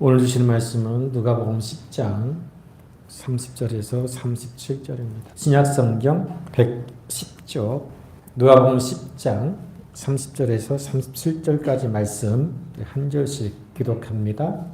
오늘 주시는 말씀은 누가복음 10장 30절에서 37절입니다. 신약성경 110쪽 누가복음 10장 30절에서 37절까지 말씀 한 절씩 기록합니다.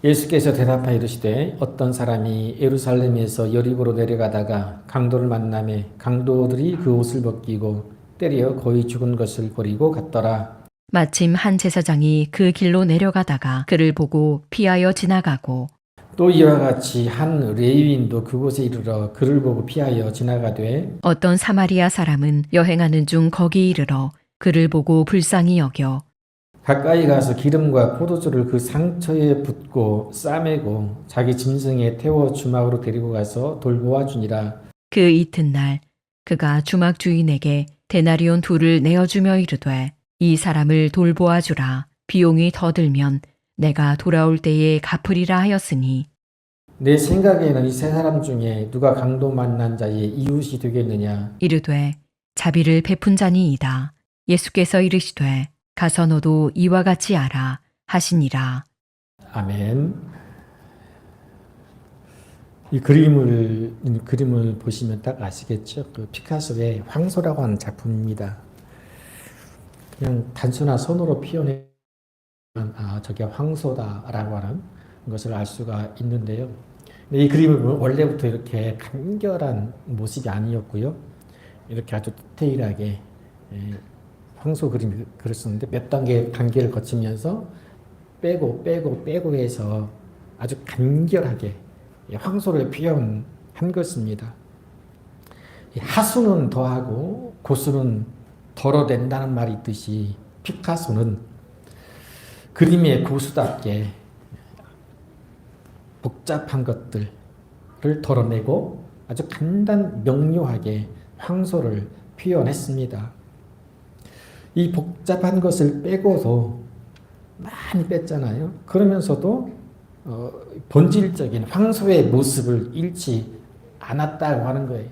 예수께서 대답하여 이르시되 어떤 사람이 예루살렘에서 여리고로 내려가다가 강도를 만나매 강도들이 그 옷을 벗기고 때려 거의 죽은 것을 버리고 갔더라. 마침 한 제사장이 그 길로 내려가다가 그를 보고 피하여 지나가고 또 이와 같이 한 레위인도 그곳에 이르러 그를 보고 피하여 지나가되 어떤 사마리아 사람은 여행하는 중 거기 이르러 그를 보고 불쌍히 여겨 가까이 가서 기름과 포도주를 그 상처에 붓고 싸매고 자기 짐승에 태워 주막으로 데리고 가서 돌보아 주니라. 그 이튿날 그가 주막 주인에게 데나리온 2를 내어주며 이르되 이 사람을 돌보아 주라. 비용이 더 들면 내가 돌아올 때에 갚으리라 하였으니 내 생각에는 이 세 사람 중에 누가 강도 만난 자의 이웃이 되겠느냐. 이르되 자비를 베푼 자니이다. 예수께서 이르시되 가서 너도 이와 같이 하라 하시니라. 아멘. 이 그림을 보시면 딱 아시겠죠? 그 피카소의 황소라고 하는 작품입니다. 그냥 단순한 손으로 표현해 저게 황소다라고 하는 것을 알 수가 있는데요. 이 그림을 보면 원래부터 이렇게 간결한 모습이 아니었고요. 이렇게 아주 디테일하게 황소 그림을 그렸었는데 몇 단계를 거치면서 빼고 해서 아주 간결하게 황소를 표현한 것입니다. 하수는 더하고 고수는 덜어낸다는 말이 있듯이 피카소는 그림의 고수답게 복잡한 것들을 덜어내고 아주 명료하게 황소를 표현했습니다. 이 복잡한 것을 빼고도 많이 뺐잖아요. 그러면서도 본질적인 황소의 모습을 잃지 않았다고 하는 거예요.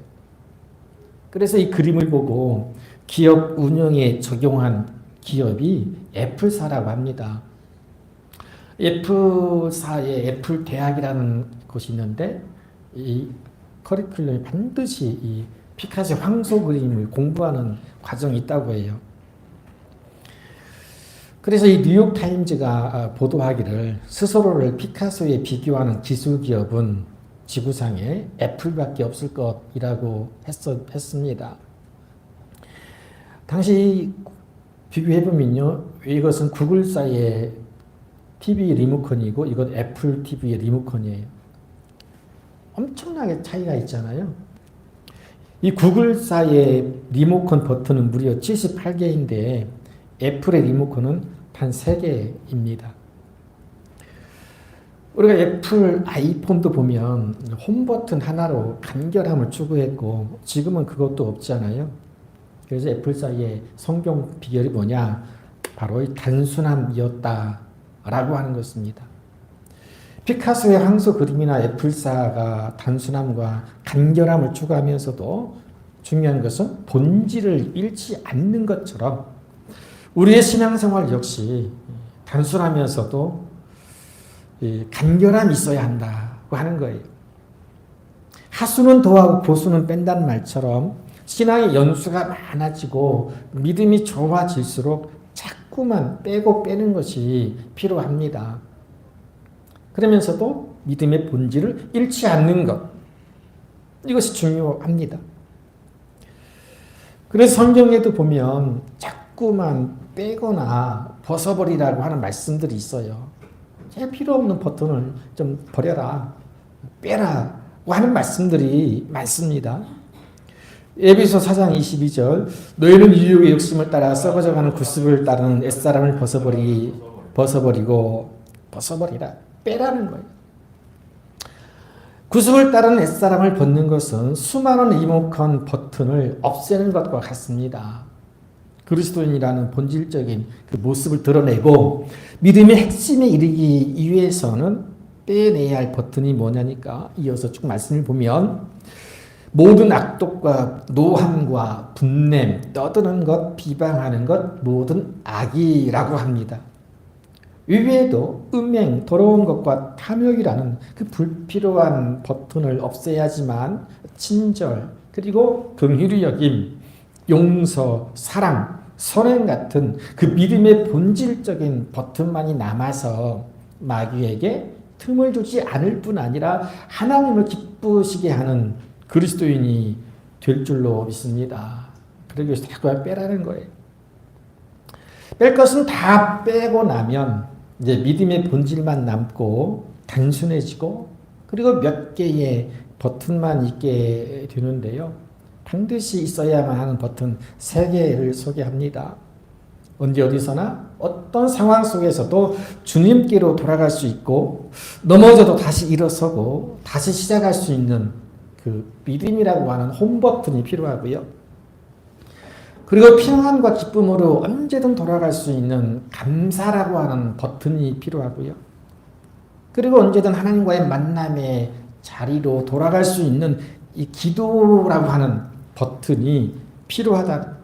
그래서 이 그림을 보고 기업 운영에 적용한 기업이 애플사라고 합니다. 애플사의 애플대학이라는 곳이 있는데 이 커리큘럼에 반드시 이 피카소 황소 그림을 공부하는 과정이 있다고 해요. 그래서 이 뉴욕타임즈가 보도하기를 스스로를 피카소에 비교하는 기술기업은 지구상에 애플밖에 없을 것이라고 했습니다. 당시 비교해보면요, 이것은 구글사의 TV 리모컨이고 이건 애플 TV의 리모컨이에요. 엄청나게 차이가 있잖아요. 이 구글사의 리모컨 버튼은 무려 78개인데 애플의 리모컨은 단 3개입니다. 우리가 애플 아이폰도 보면 홈 버튼 하나로 간결함을 추구했고 지금은 그것도 없잖아요. 그래서 애플사의 성공 비결이 뭐냐? 바로 이 단순함이었다라고 하는 것입니다. 피카소의 황소 그림이나 애플사가 단순함과 간결함을 추구하면서도 중요한 것은 본질을 잃지 않는 것처럼 우리의 신앙생활 역시 단순하면서도 간결함이 있어야 한다고 하는 거예요. 하수는 더하고 고수는 뺀다는 말처럼 신앙의 연수가 많아지고 믿음이 좋아질수록 자꾸만 빼고 빼는 것이 필요합니다. 그러면서도 믿음의 본질을 잃지 않는 것, 이것이 중요합니다. 그래서 성경에도 보면 자꾸만 빼거나 벗어버리라고 하는 말씀들이 있어요. 필요 없는 버튼을 좀 버려라, 빼라고 하는 말씀들이 많습니다. 에베소 4장 22절 너희는 유혹의 욕심을 따라 썩어져가는 구습을 따르는 옛사람을 벗어버리라, 빼라는 거예요. 구습을 따르는 옛사람을 벗는 것은 수많은 리모컨 버튼을 없애는 것과 같습니다. 그리스도인이라는 본질적인 그 모습을 드러내고 믿음의 핵심에 이르기 위해서는 빼내야 할 버튼이 뭐냐니까 이어서 쭉 말씀을 보면 모든 악독과 노함과 분냄, 떠드는 것, 비방하는 것 모든 악이라고 합니다. 이외에도 음행, 더러운 것과 탐욕이라는 그 불필요한 버튼을 없애야지만 친절, 그리고 긍휼히 여김, 용서, 사랑, 선행 같은 그 믿음의 본질적인 버튼만이 남아서 마귀에게 틈을 주지 않을 뿐 아니라 하나님을 기쁘시게 하는 그리스도인이 될 줄로 믿습니다. 그러기 위해서 자꾸 빼라는 거예요. 뺄 것은 다 빼고 나면 이제 믿음의 본질만 남고 단순해지고 그리고 몇 개의 버튼만 있게 되는데요. 반드시 있어야만 하는 버튼 3개를 소개합니다. 언제 어디서나 어떤 상황 속에서도 주님께로 돌아갈 수 있고 넘어져도 다시 일어서고 다시 시작할 수 있는 그 믿음이라고 하는 홈 버튼이 필요하고요. 그리고 평안과 기쁨으로 언제든 돌아갈 수 있는 감사라고 하는 버튼이 필요하고요. 그리고 언제든 하나님과의 만남의 자리로 돌아갈 수 있는 이 기도라고 하는 버튼이 필요하다.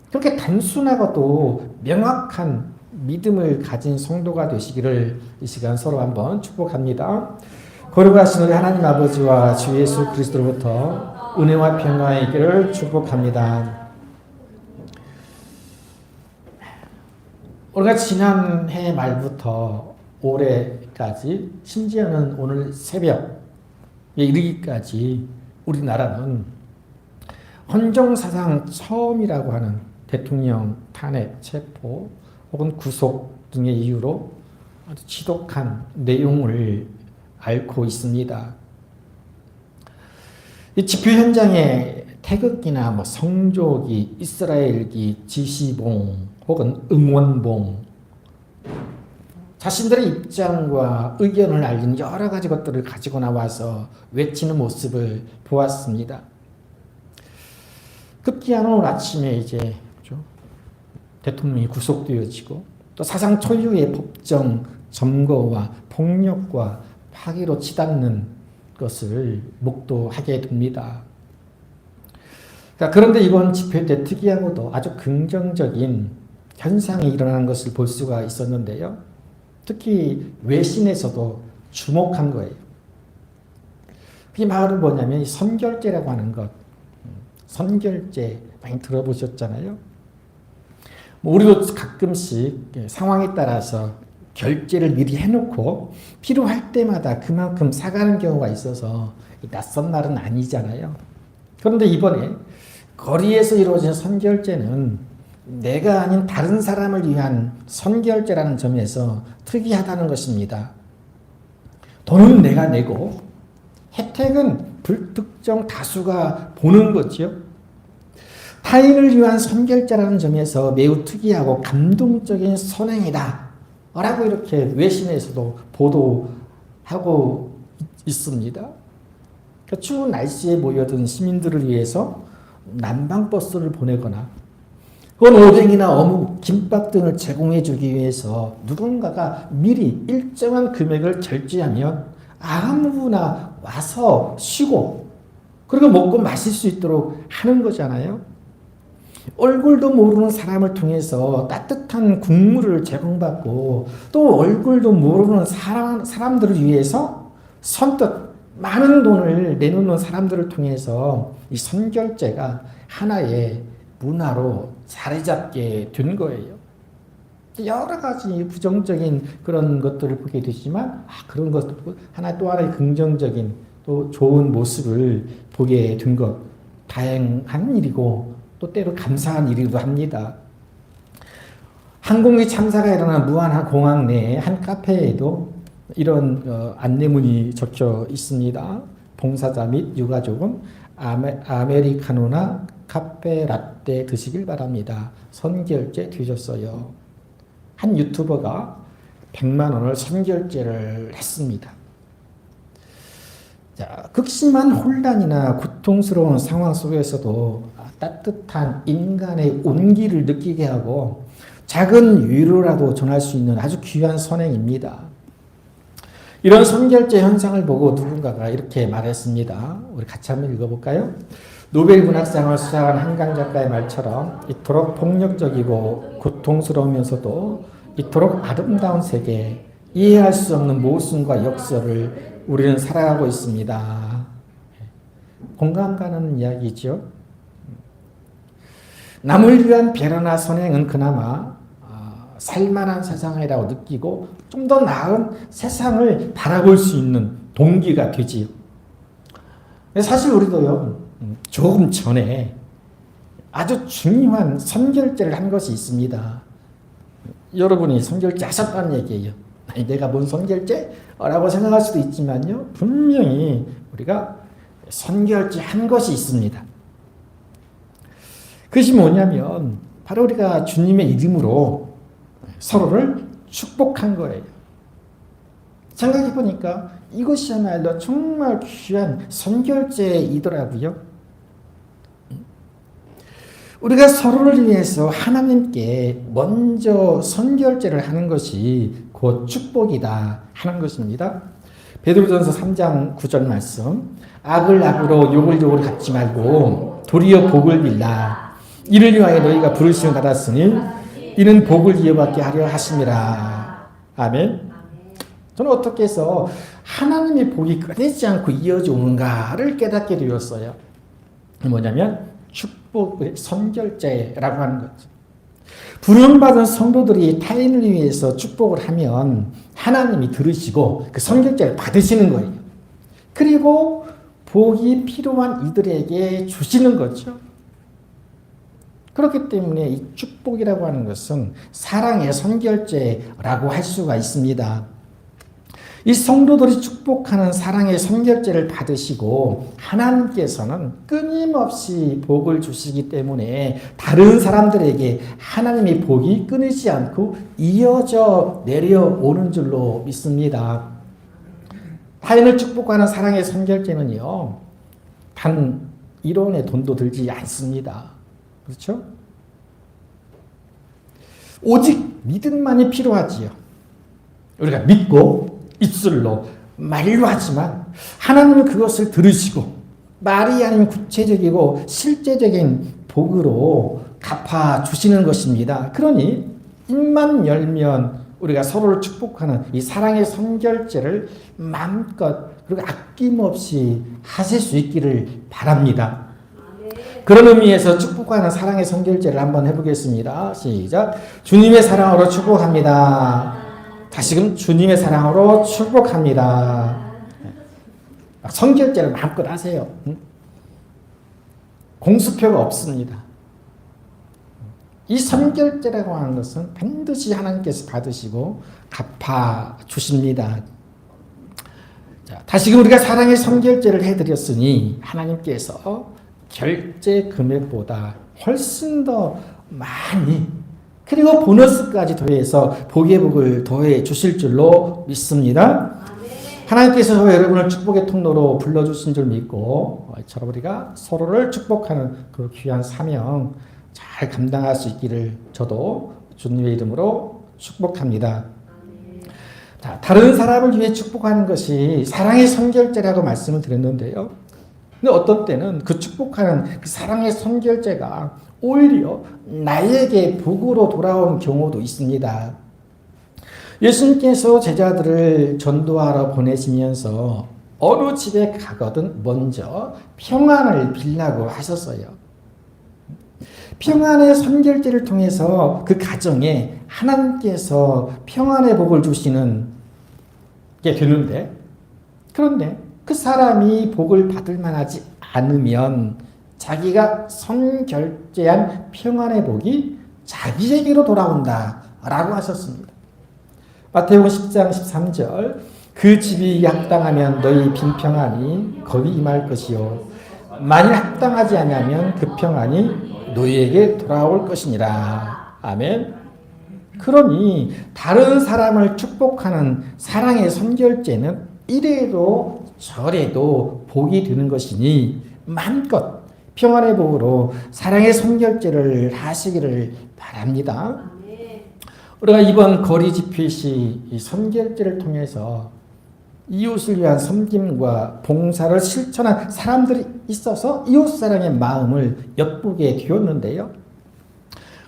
그렇게 단순하고도 명확한 믿음을 가진 성도가 되시기를 이 시간 서로 한번 축복합니다. 거룩하신 우리 하나님 아버지와 주 예수 그리스도로부터 은혜와 평화가 있기를 축복합니다. 우리가 지난해 말부터 올해까지 심지어는 오늘 새벽에 이르기까지 우리나라는 헌정사상 처음이라고 하는 대통령 탄핵, 체포 혹은 구속 등의 이유로 아주 지독한 내용을 앓고 있습니다. 이 집회 현장에 태극기나 뭐 성조기, 이스라엘기, 지시봉 혹은 응원봉, 자신들의 입장과 의견을 알리는 여러 가지 것들을 가지고 나와서 외치는 모습을 보았습니다. 급기야 오늘 아침에 이제 대통령이 구속되어지고 또 사상 초유의 법정 점거와 폭력과 파괴로 치닫는 것을 목도하게 됩니다. 그런데 이번 집회 때 특이하고도 아주 긍정적인 현상이 일어나는 것을 볼 수가 있었는데요. 특히 외신에서도 주목한 거예요. 그게 말은 뭐냐면 이 선결제라고 하는 것. 선결제 많이 들어보셨잖아요. 우리도 가끔씩 상황에 따라서 결제를 미리 해놓고 필요할 때마다 그만큼 사가는 경우가 있어서 낯선 말은 아니잖아요. 그런데 이번에 거리에서 이루어진 선결제는 내가 아닌 다른 사람을 위한 선결제라는 점에서 특이하다는 것입니다. 돈은 내가 내고 혜택은 불특정 다수가 보는 거죠. 타인을 위한 선결제라는 점에서 매우 특이하고 감동적인 선행이다 라고 이렇게 외신에서도 보도하고 있습니다. 추운 날씨에 모여든 시민들을 위해서 난방버스를 보내거나 혹은 오뎅이나 어묵, 김밥 등을 제공해 주기 위해서 누군가가 미리 일정한 금액을 결제하면 아무나 와서 쉬고 그리고 먹고 마실 수 있도록 하는 거잖아요. 얼굴도 모르는 사람을 통해서 따뜻한 국물을 제공받고 또 얼굴도 모르는 사람들을 위해서 선뜻 많은 돈을 내놓는 사람들을 통해서 이 선결제가 하나의 문화로 자리 잡게 된 거예요. 여러 가지 부정적인 그런 것들을 보게 되지만 그런 것도 하나 또 하나의 긍정적인 또 좋은 모습을 보게 된 것, 다행한 일이고 또 때로 감사한 일이기도 합니다. 항공기 참사가 일어난 무안 공항 내에 한 카페에도 이런 안내문이 적혀 있습니다. 봉사자 및 유가족은 아메리카노나 카페 라떼 드시길 바랍니다. 선결제 되셨어요. 한 유튜버가 100만 원을 선결제를 했습니다. 자, 극심한 혼란이나 고통스러운 상황 속에서도 따뜻한 인간의 온기를 느끼게 하고 작은 위로라도 전할 수 있는 아주 귀한 선행입니다. 이런 선결제 현상을 보고 누군가가 이렇게 말했습니다. 우리 같이 한번 읽어볼까요? 노벨 문학상을 수상한 한강 작가의 말처럼 이토록 폭력적이고 고통스러우면서도 이토록 아름다운 세계, 이해할 수 없는 모순과 역설을 우리는 살아가고 있습니다. 공감 가는 이야기죠. 남을 위한 배려나 선행은 그나마 살만한 세상이라고 느끼고 좀 더 나은 세상을 바라볼 수 있는 동기가 되지요. 사실 우리도요, 조금 전에 아주 중요한 선결제를 한 것이 있습니다. 여러분이 선결제 하셨다는 얘기예요. 아니, 내가 뭔 선결제? 라고 생각할 수도 있지만요, 분명히 우리가 선결제 한 것이 있습니다. 그것이 뭐냐면 바로 우리가 주님의 이름으로 서로를 축복한 거예요. 생각해 보니까 이것이야말로 정말 귀한 선결제이더라고요. 우리가 서로를 위해서 하나님께 먼저 선결제를 하는 것이 곧 축복이다 하는 것입니다. 베드로전서 3장 9절 말씀, 악을 악으로 욕을 욕으로 갚지 말고 도리어 복을 빌라. 이를 위하여 너희가 부르심을 받았으니 이는 복을 이어받게 하려 하심이라. 아멘. 저는 어떻게 해서 하나님의 복이 끊이지 않고 이어져 오는가를 깨닫게 되었어요. 뭐냐면 축복의 선결제라고 하는 거죠. 부름받은 성도들이 타인을 위해서 축복을 하면 하나님이 들으시고 그 선결제를 받으시는 거예요. 그리고 복이 필요한 이들에게 주시는 거죠. 그렇기 때문에 이 축복이라고 하는 것은 사랑의 선결제라고 할 수가 있습니다. 이 성도들이 축복하는 사랑의 선결제를 받으시고 하나님께서는 끊임없이 복을 주시기 때문에 다른 사람들에게 하나님의 복이 끊이지 않고 이어져 내려오는 줄로 믿습니다. 타인을 축복하는 사랑의 선결제는요, 단 1원의 돈도 들지 않습니다. 그렇죠? 오직 믿음만이 필요하지요. 우리가 믿고 입술로 말로 하지만 하나님은 그것을 들으시고 말이 아닌 구체적이고 실제적인 복으로 갚아주시는 것입니다. 그러니 입만 열면 우리가 서로를 축복하는 이 사랑의 선결제를 마음껏 그리고 아낌없이 하실 수 있기를 바랍니다. 그런 의미에서 축복하는 사랑의 선결제를 한번 해보겠습니다. 시작. 주님의 사랑으로 축복합니다. 다시금 주님의 사랑으로 축복합니다. 선결제를 마음껏 하세요. 공수표가 없습니다. 이 선결제라고 하는 것은 반드시 하나님께서 받으시고 갚아주십니다. 자, 다시금 우리가 사랑의 선결제를 해드렸으니 하나님께서 결제 금액보다 훨씬 더 많이 그리고 보너스까지 더해서 복의 복을 더해 주실 줄로 믿습니다. 하나님께서 여러분을 축복의 통로로 불러주신 줄 믿고 이처럼 우리가 서로를 축복하는 그 귀한 사명 잘 감당할 수 있기를 저도 주님의 이름으로 축복합니다. 자, 다른 사람을 위해 축복하는 것이 사랑의 선결제라고 말씀을 드렸는데요. 근데 어떤 때는 그 축복하는 그 사랑의 선결제가 오히려 나에게 복으로 돌아오는 경우도 있습니다. 예수님께서 제자들을 전도하러 보내시면서 어느 집에 가거든 먼저 평안을 빌라고 하셨어요. 평안의 선결제를 통해서 그 가정에 하나님께서 평안의 복을 주시는 게 되는데, 그런데 그 사람이 복을 받을 만하지 않으면 자기가 선결제한 평안의 복이 자기에게로 돌아온다라고 하셨습니다. 마태복음 10장 13절 그 집이 합당하면 너희 빈 평안이 거기 임할 것이요 만일 합당하지 아니하면 그 평안이 너희에게 돌아올 것이니라. 아멘. 그러니 다른 사람을 축복하는 사랑의 선결제는 이래도 저래도 복이 되는 것이니 마음껏 평안의 복으로 사랑의 선결제를 하시기를 바랍니다. 우리가 이번 거리 집회 시 이 선결제를 통해서 이웃을 위한 섬김과 봉사를 실천한 사람들이 있어서 이웃사랑의 마음을 엿보게 되었는데요.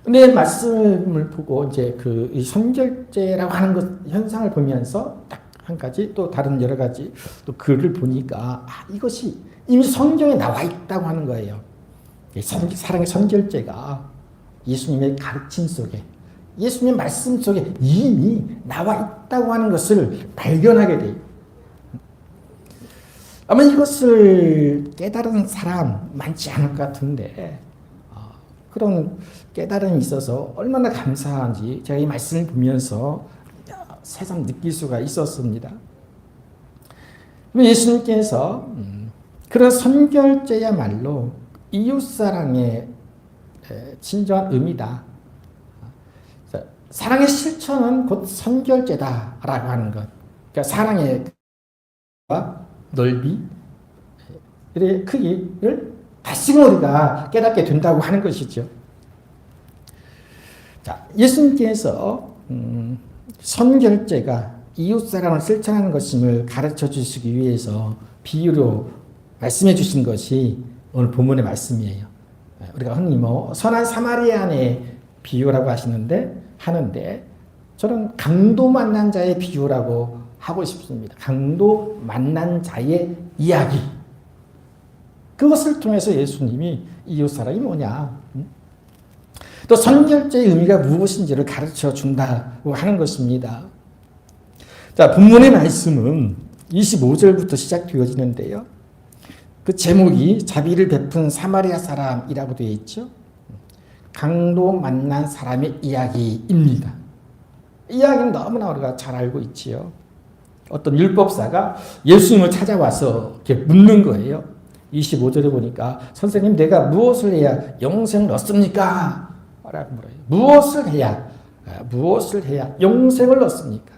근데 말씀을 보고 이제 이 선결제라고 하는 것 현상을 보면서 딱 한 가지 또 다른 여러 가지 또 글을 보니까 이것이 이미 성경에 나와 있다고 하는 거예요. 사랑의 선결제가 예수님의 가르침 속에 예수님의 말씀 속에 이미 나와 있다고 하는 것을 발견하게 돼요. 아마 이것을 깨달은 사람 많지 않을 것 같은데 그런 깨달음이 있어서 얼마나 감사한지 제가 이 말씀을 보면서 새삼 느낄 수가 있었습니다. 예수님께서 그런 선결제야말로 이웃사랑의 진정한 의미다. 사랑의 실천은 곧 선결제다라고 하는 것. 그러니까 사랑의 넓이, 크기를 다시금 우리가 깨닫게 된다고 하는 것이죠. 자, 예수님께서 선결제가 이웃사랑을 실천하는 것임을 가르쳐 주시기 위해서 비유로 말씀해 주신 것이 오늘 본문의 말씀이에요. 우리가 흔히 선한 사마리아인의 비유라고 하는데 저는 강도 만난 자의 비유라고 하고 싶습니다. 강도 만난 자의 이야기. 그것을 통해서 예수님이 이웃사랑이 뭐냐, 또 선결제의 의미가 무엇인지를 가르쳐 준다고 하는 것입니다. 자, 본문의 말씀은 25절부터 시작되어지는데요. 그 제목이 자비를 베푼 사마리아 사람이라고 되어 있죠. 강도 만난 사람의 이야기입니다. 이야기는 너무나 우리가 잘 알고 있지요. 어떤 율법사가 예수님을 찾아와서 이렇게 묻는 거예요. 25절에 보니까 선생님 내가 무엇을 해야 영생을 얻습니까? 라고 물어요. 무엇을 해야 영생을 얻습니까?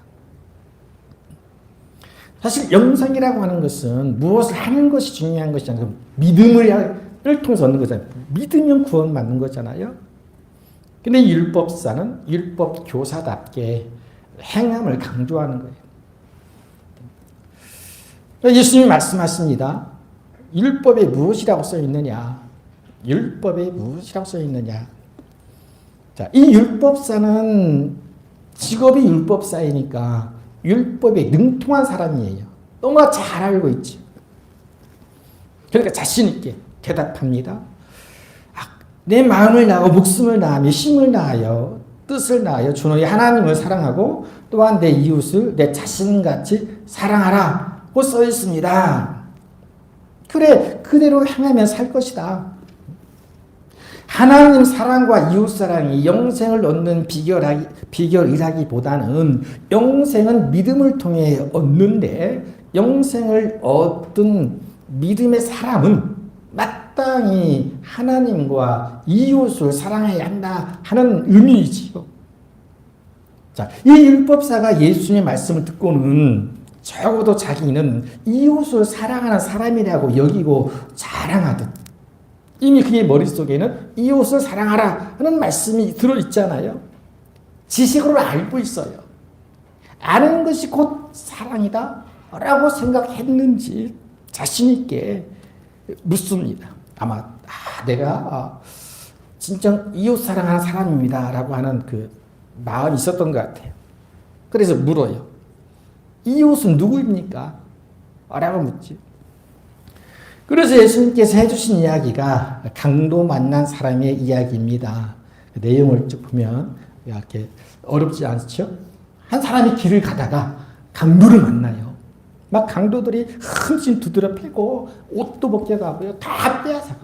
사실 영생이라고 하는 것은 무엇을 하는 것이 중요한 것이 아니라 믿음을 통해서 얻는 거잖아요. 믿으면 구원 받는 거잖아요. 근데 율법사는 율법 교사답게 행함을 강조하는 거예요. 예수님이 말씀하십니다. 율법에 무엇이라고 써 있느냐? 율법에 무엇이라고 써 있느냐? 자, 이 율법사는 직업이 율법사이니까 율법에 능통한 사람이에요. 너무나 잘 알고 있죠. 그러니까 자신 있게 대답합니다. 내 마음을 다하고 목숨을 다하며 힘을 다하여 뜻을 다하여 주 너희 하나님을 사랑하고 또한 내 이웃을 내 자신같이 사랑하라고 써 있습니다. 그래, 그대로 행하면 살 것이다. 하나님 사랑과 이웃 사랑이 영생을 얻는 비결이라기보다는 영생은 믿음을 통해 얻는데 영생을 얻은 믿음의 사람은 마땅히 하나님과 이웃을 사랑해야 한다 하는 의미이지요. 자, 이 율법사가 예수님의 말씀을 듣고는 적어도 자기는 이웃을 사랑하는 사람이라고 여기고 자랑하듯 이미 그의 머릿속에는 이웃을 사랑하라 하는 말씀이 들어있잖아요. 지식으로 알고 있어요. 아는 것이 곧 사랑이다 라고 생각했는지 자신 있게 묻습니다. 아마 내가 진정 이웃 사랑하는 사람입니다 라고 하는 그 마음이 있었던 것 같아요. 그래서 물어요. 이웃은 누구입니까? 라고 묻지. 그래서 예수님께서 해주신 이야기가 강도 만난 사람의 이야기입니다. 그 내용을 쭉 보면 이렇게 어렵지 않죠? 한 사람이 길을 가다가 강도를 만나요. 막 강도들이 흠씬 두드려 패고 옷도 벗겨가고요. 다 빼앗아가.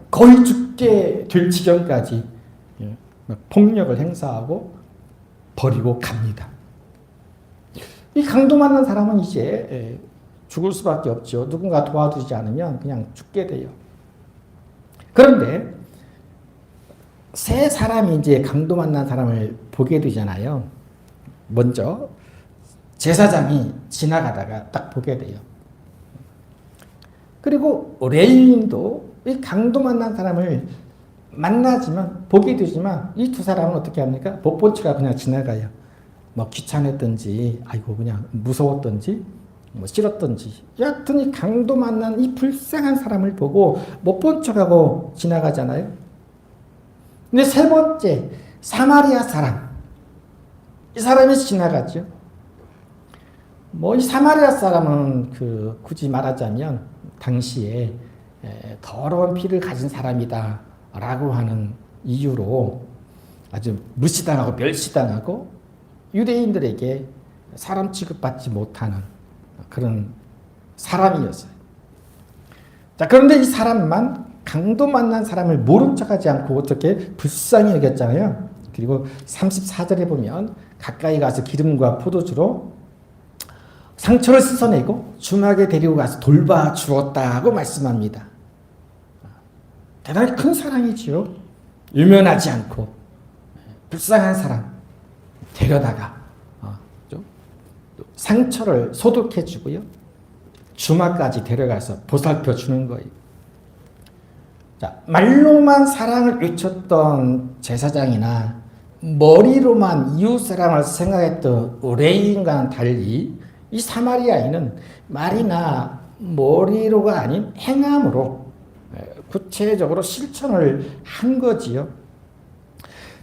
거의 죽게 될 지경까지 폭력을 행사하고 버리고 갑니다. 이 강도 만난 사람은 이제 죽을 수밖에 없죠. 누군가 도와주지 않으면 그냥 죽게 돼요. 그런데 세 사람이 이제 강도 만난 사람을 보게 되잖아요. 먼저 제사장이 지나가다가 딱 보게 돼요. 그리고 레위인도 이 강도 만난 사람을 만나지만 보게 되지만 이 두 사람은 어떻게 합니까? 못 본 척하고 그냥 지나가요. 뭐 귀찮았던지 아이고 그냥 무서웠던지 뭐 싫었던지 여하튼 이 강도 만난 이 불쌍한 사람을 보고 못 본 척하고 지나가잖아요. 근데 세 번째, 사마리아 사람. 이 사람이 지나가죠. 뭐 이 사마리아 사람은 굳이 말하자면 당시에 더러운 피를 가진 사람이다라고 하는 이유로 아주 무시당하고 멸시당하고 유대인들에게 사람 취급받지 못하는 그런 사람이었어요. 자, 그런데 이 사람만 강도 만난 사람을 모른 척하지 않고 어떻게 불쌍히 여겼잖아요. 그리고 34절에 보면 가까이 가서 기름과 포도주로 상처를 씻어내고 주막에 데리고 가서 돌봐 주었다고 말씀합니다. 대단히 큰 사랑이지요. 유면하지 않고 불쌍한 사람 데려다가 좀 상처를 소독해 주고요. 주막까지 데려가서 보살펴 주는 거예요. 자, 말로만 사랑을 외쳤던 제사장이나 머리로만 이웃사랑을 생각했던 의뢰인과는 달리 이 사마리아인은 말이나 머리로가 아닌 행함으로 구체적으로 실천을 한 거지요.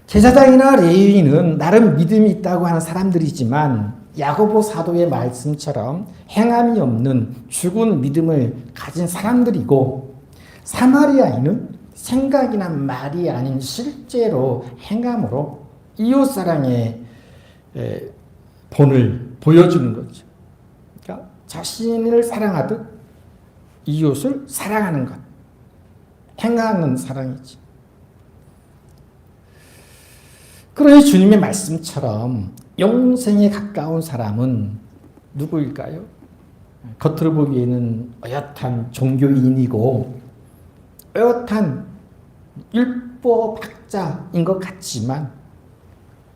제사장이나 레위인은 나름 믿음이 있다고 하는 사람들이지만 야고보 사도의 말씀처럼 행함이 없는 죽은 믿음을 가진 사람들이고, 사마리아인은 생각이나 말이 아닌 실제로 행함으로 이웃사랑의 본을 보여주는 거죠. 그러니까 자신을 사랑하듯 이웃을 사랑하는 것, 행하는 사랑이지. 그러니 주님의 말씀처럼 영생에 가까운 사람은 누구일까요? 겉으로 보기에는 어엿한 종교인이고 어엿한 율법학자인 것 같지만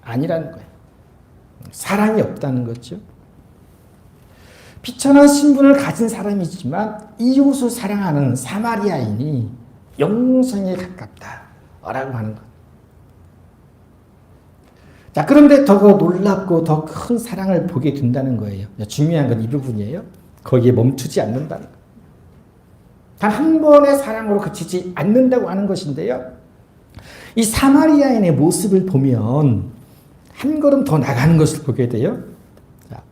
아니라는 거예요. 사랑이 없다는 거죠. 비천한 신분을 가진 사람이지만 이웃을 사랑하는 사마리아인이 영생에 가깝다라고 하는 것. 자, 그런데 더 놀랍고 더 큰 사랑을 보게 된다는 거예요. 중요한 건 이 부분이에요. 거기에 멈추지 않는다는 것. 단 한 번의 사랑으로 그치지 않는다고 하는 것인데요. 이 사마리아인의 모습을 보면 한 걸음 더 나가는 것을 보게 돼요. 자,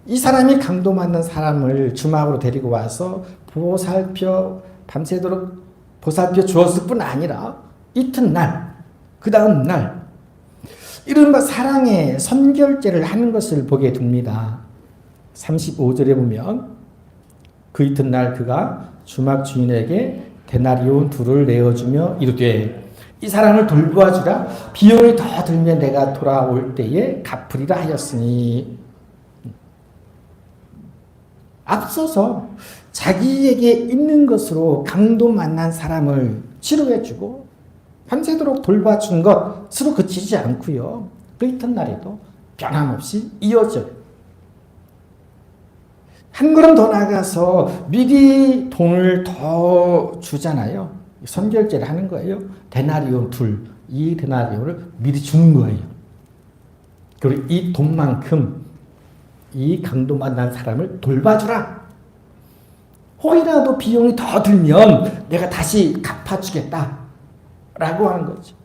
이 사람이 강도 맞는 사람을 주막으로 데리고 와서 밤새도록 보살펴 주었을 뿐 아니라 이튿날, 그 다음 날 이른바 사랑의 선결제를 하는 것을 보게 됩니다. 35절에 보면 그 이튿날 그가 주막 주인에게 데나리온 둘을 내어주며 이르되 이 사람을 돌보아주라. 비용이 더 들면 내가 돌아올 때에 갚으리라 하였으니, 앞서서 자기에게 있는 것으로 강도 만난 사람을 치료해주고 밤새도록 돌봐준 것으로 그치지 않고요. 그 이튿날에도 변함없이 이어져요. 한 걸음 더 나가서 미리 돈을 더 주잖아요. 선결제를 하는 거예요. 데나리온 둘, 이 데나리온을 미리 주는 거예요. 그리고 이 돈만큼 이 강도 만난 사람을 돌봐주라. 혹이라도 비용이 더 들면 내가 다시 갚아주겠다 라고 하는 거죠.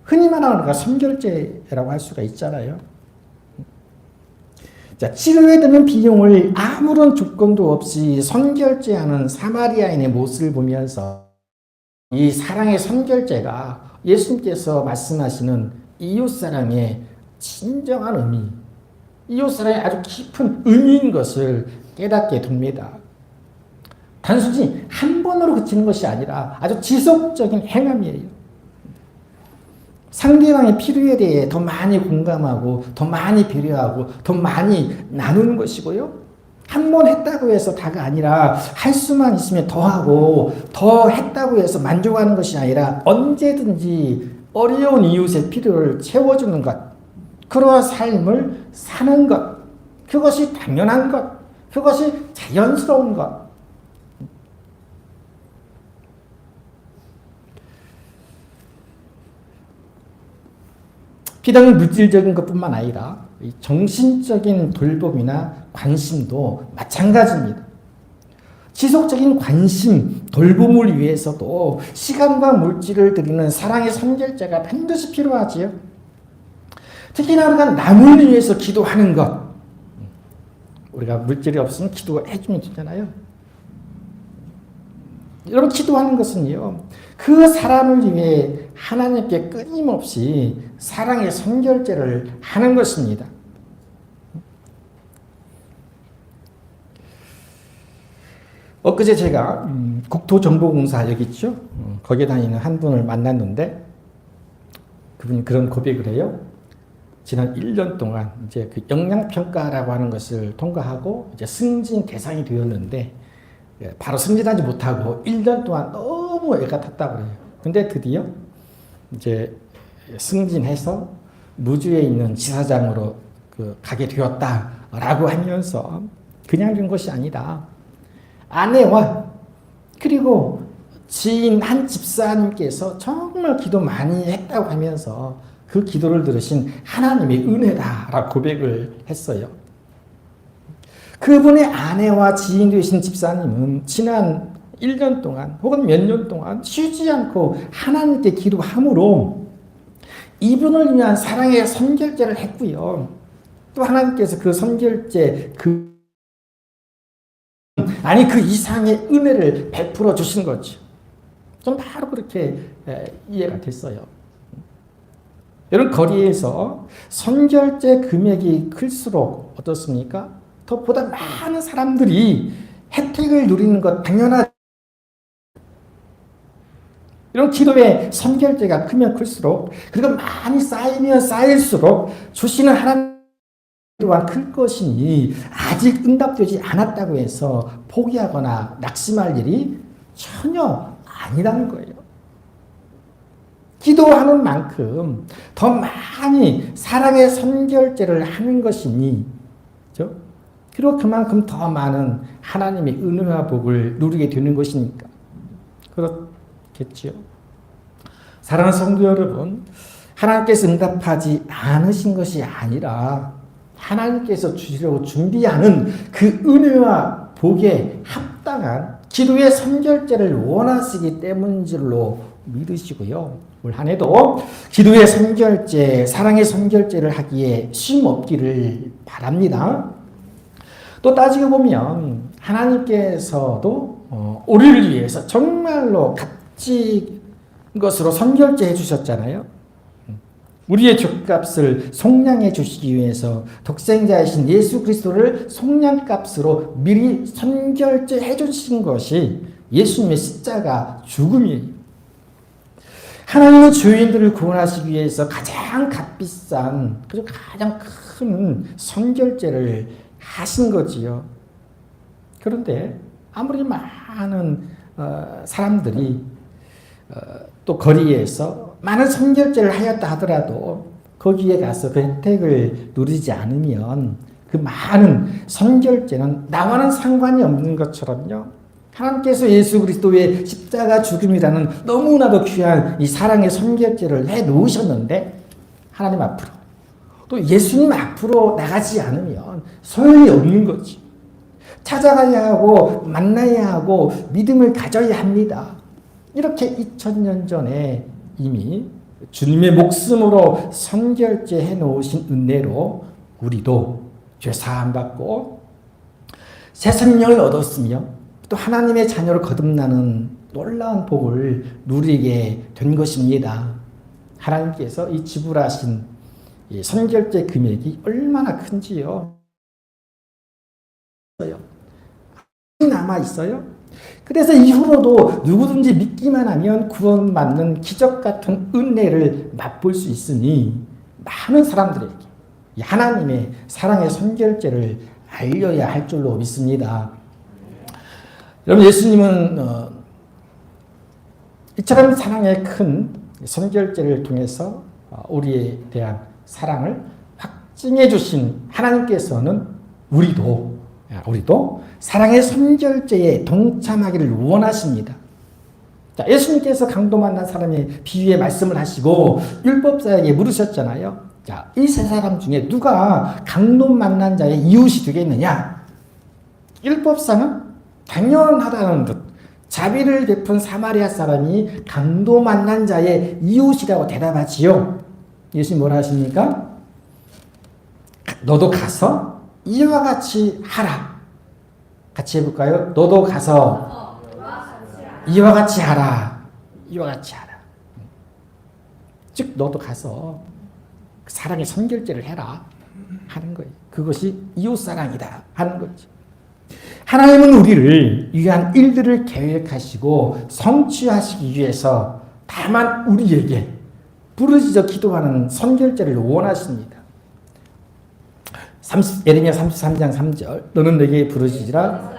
흔히 말하는 거 선결제라고 할 수가 있잖아요. 자, 치료에 드는 비용을 아무런 조건도 없이 선결제하는 사마리아인의 모습을 보면서 이 사랑의 선결제가 예수님께서 말씀하시는 이웃사랑의 진정한 의미, 이웃사랑의 아주 깊은 의미인 것을 깨닫게 됩니다. 단순히 한 번으로 그치는 것이 아니라 아주 지속적인 행함이에요. 상대방의 필요에 대해 더 많이 공감하고 더 많이 배려하고 더 많이 나누는 것이고요. 한 번 했다고 해서 다가 아니라 할 수만 있으면 더 하고 더 했다고 해서 만족하는 것이 아니라 언제든지 어려운 이웃의 필요를 채워주는 것, 그러한 삶을 사는 것, 그것이 당연한 것, 그것이 자연스러운 것. 비단 물질적인 것뿐만 아니라 정신적인 돌봄이나 관심도 마찬가지입니다. 지속적인 관심, 돌봄을 위해서도 시간과 물질을 드리는 사랑의 선결제가 반드시 필요하지요. 특히나 우리가 남을 위해서 기도하는 것. 우리가 물질이 없으면 기도해주면 되잖아요. 여러분, 기도하는 것은요, 그 사람을 위해 하나님께 끊임없이 사랑의 선결제를 하는 것입니다. 엊그제 제가 국토정보공사 여기 있죠? 거기에 다니는 한 분을 만났는데 그분이 그런 고백을 해요. 지난 1년 동안 이제 그 역량평가라고 하는 것을 통과하고 이제 승진 대상이 되었는데 바로 승진하지 못하고 1년 동안 너무 애가 탔다고 그래요. 근데 드디어 이제 승진해서 무주에 있는 지사장으로 가게 되었다라고 하면서 그냥 된 것이 아니다. 아내와 그리고 지인 한 집사님께서 정말 기도 많이 했다고 하면서 그 기도를 들으신 하나님의 은혜다라고 고백을 했어요. 그분의 아내와 지인 되신 집사님은 지난 1년 동안 혹은 몇 년 동안 쉬지 않고 하나님께 기도함으로 이분을 위한 사랑의 선결제를 했고요. 또 하나님께서 그 선결제 그 이상의 은혜를 베풀어 주신 거죠. 좀 바로 그렇게 이해가 됐어요. 여러분, 거리에서 선결제 금액이 클수록 어떻습니까? 더 보다 많은 사람들이 혜택을 누리는 것 당연하죠. 이런 기도의 선결제가 크면 클수록, 그리고 많이 쌓이면 쌓일수록 주시는 하나님 또한 클 것이니 아직 응답되지 않았다고 해서 포기하거나 낙심할 일이 전혀 아니라는 거예요. 기도하는 만큼 더 많이 사랑의 선결제를 하는 것이니, 그렇죠? 그리고 그만큼 더 많은 하나님의 은혜와 복을 누리게 되는 것이니까 그렇겠지요. 사랑하는 성도 여러분, 하나님께서 응답하지 않으신 것이 아니라 하나님께서 주시려고 준비하는 그 은혜와 복에 합당한 기도의 선결제를 원하시기 때문인 줄로 믿으시고요. 올 한 해도 기도의 선결제, 사랑의 선결제를 하기에 쉼 없기를 바랍니다. 또 따지고 보면 하나님께서도 우리를 위해서 정말로 값진 것으로 선결제 해주셨잖아요. 우리의 죗값을 속량해 주시기 위해서 독생자이신 예수 그리스도를 속량값으로 미리 선결제 해주신 것이 예수님의 십자가 죽음이에요. 하나님은 죄인들을 구원하시기 위해서 가장 값비싼, 그리고 가장 큰 선결제를 하신 거지요. 그런데 아무리 많은 사람들이 또 거리에서 많은 선결제를 하였다 하더라도 거기에 가서 그 혜택을 누리지 않으면 그 많은 선결제는 나와는 상관이 없는 것처럼요. 하나님께서 예수 그리스도의 십자가 죽음이라는 너무나도 귀한 이 사랑의 선결제를 해 놓으셨는데 하나님 앞으로 또 예수님 앞으로 나가지 않으면 소용이 없는 거지. 찾아가야 하고 만나야 하고 믿음을 가져야 합니다. 이렇게 2000년 전에 이미 주님의 목숨으로 선결제 해놓으신 은혜로 우리도 죄사함 받고 새 생명을 얻었으며 또 하나님의 자녀로 거듭나는 놀라운 복을 누리게 된 것입니다. 하나님께서 이 지불하신 이 선결제 금액이 얼마나 큰지요. 남아 있어요. 그래서 이후로도 누구든지 믿기만 하면 구원받는 기적 같은 은혜를 맛볼 수 있으니 많은 사람들에게 하나님의 사랑의 선결제를 알려야 할 줄로 믿습니다. 여러분, 예수님은 이처럼 사랑의 큰 선결제를 통해서 우리에 대한 사랑을 확증해 주신 하나님께서는 우리도 사랑의 선결제에 동참하기를 원하십니다. 자, 예수님께서 강도 만난 사람의 비유의 말씀을 하시고 율법사에게 물으셨잖아요. 자, 이 세 사람 중에 누가 강도 만난 자의 이웃이 되겠느냐? 율법사는 당연하다는 듯 자비를 베푼 사마리아 사람이 강도 만난 자의 이웃이라고 대답하지요. 예수님 뭐라 하십니까? 너도 가서 이와 같이 하라. 같이 해볼까요? 너도 가서 이와 같이 하라. 이와 같이 하라. 즉 너도 가서 사랑의 선결제를 해라 하는 거예요. 그것이 이웃사랑이다 하는 거죠. 하나님은 우리를 위한 일들을 계획하시고 성취하시기 위해서 다만 우리에게 부르짖어 기도하는 선결제를 원하십니다. 예레미야 33장 3절 너는 내게 부르짖으라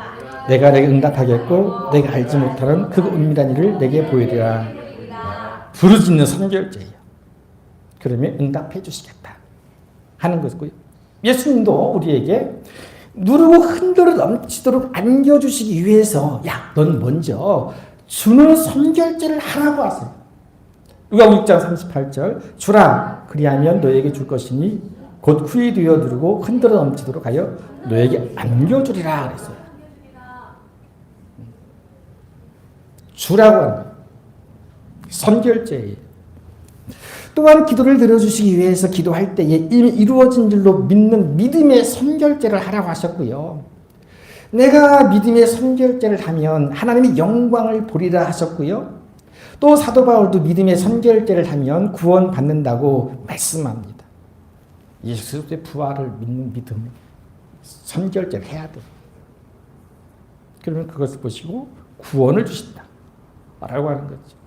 내가 내게 응답하겠고 내가 알지 못하는 그 은밀한 일을 내게 보이리라. 부르짖는 선결제예요. 그러면 응답해 주시겠다 하는 것이고요. 예수님도 우리에게 누르고 흔들어 넘치도록 안겨주시기 위해서 야, 넌 먼저 주는 선결제를 하라고 하세요. 누가복음 6장 38절 주라 그리하면 너에게 줄 것이니 곧 후이 되어 누르고 흔들어 넘치도록 하여 너에게 안겨주리라 그랬어요. 주라고 하는 거예요. 선결제예요. 또한 기도를 들어주시기 위해서 기도할 때에 이미 이루어진 줄로 믿는 믿음의 선결제를 하라고 하셨고요. 내가 믿음의 선결제를 하면 하나님의 영광을 보리라 하셨고요. 또 사도 바울도 믿음의 선결제를 하면 구원받는다고 말씀합니다. 예수 그리스도의 부활을 믿는 믿음, 선결제를 해야 돼요. 그러면 그것을 보시고 구원을 주신다 라고 하는 거죠.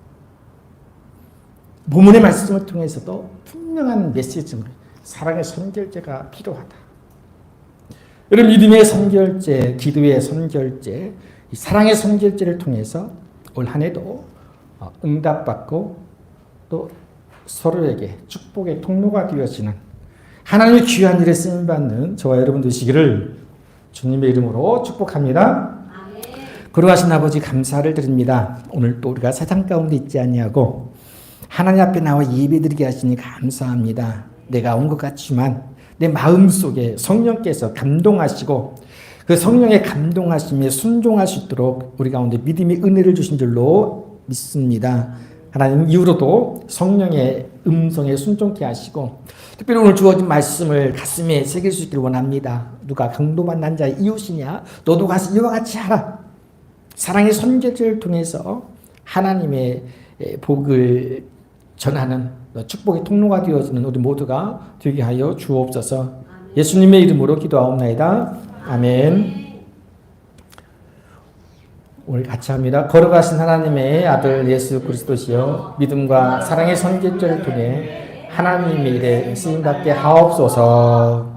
본문의 말씀을 통해서도 분명한 메시지로 사랑의 선결제가 필요하다. 여러분 믿음의 선결제, 기도의 선결제, 사랑의 선결제를 통해서 올 한 해도 응답받고 또 서로에게 축복의 통로가 되어지는 하나님의 귀한 일에 쓰임받는 저와 여러분 되시기를 주님의 이름으로 축복합니다. 거룩하신 아버지 감사를 드립니다. 오늘 또 우리가 세상 가운데 있지 아니하고 하나님 앞에 나와 예배드리게 하시니 감사합니다. 내가 온 것 같지만 내 마음속에 성령께서 감동하시고 그 성령의 감동하심에 순종할 수 있도록 우리 가운데 믿음의 은혜를 주신 줄로 믿습니다. 하나님 이후로도 성령의 음성에 순종케 하시고 특별히 오늘 주어진 말씀을 가슴에 새길 수 있기를 원합니다. 누가 강도 만난 자의 이웃이냐? 너도 가서 이와 같이 하라. 사랑의 선결제를 통해서 하나님의 복을 전하는 축복의 통로가 되어지는 우리 모두가 되게 하여 주옵소서. 예수님의 이름으로 기도하옵나이다. 아멘. 오늘 같이 합니다. 걸어가신 하나님의 아들 예수 그리스도시여 믿음과 사랑의 선결제를 통해 하나님의 일에 쓰임받게 하옵소서.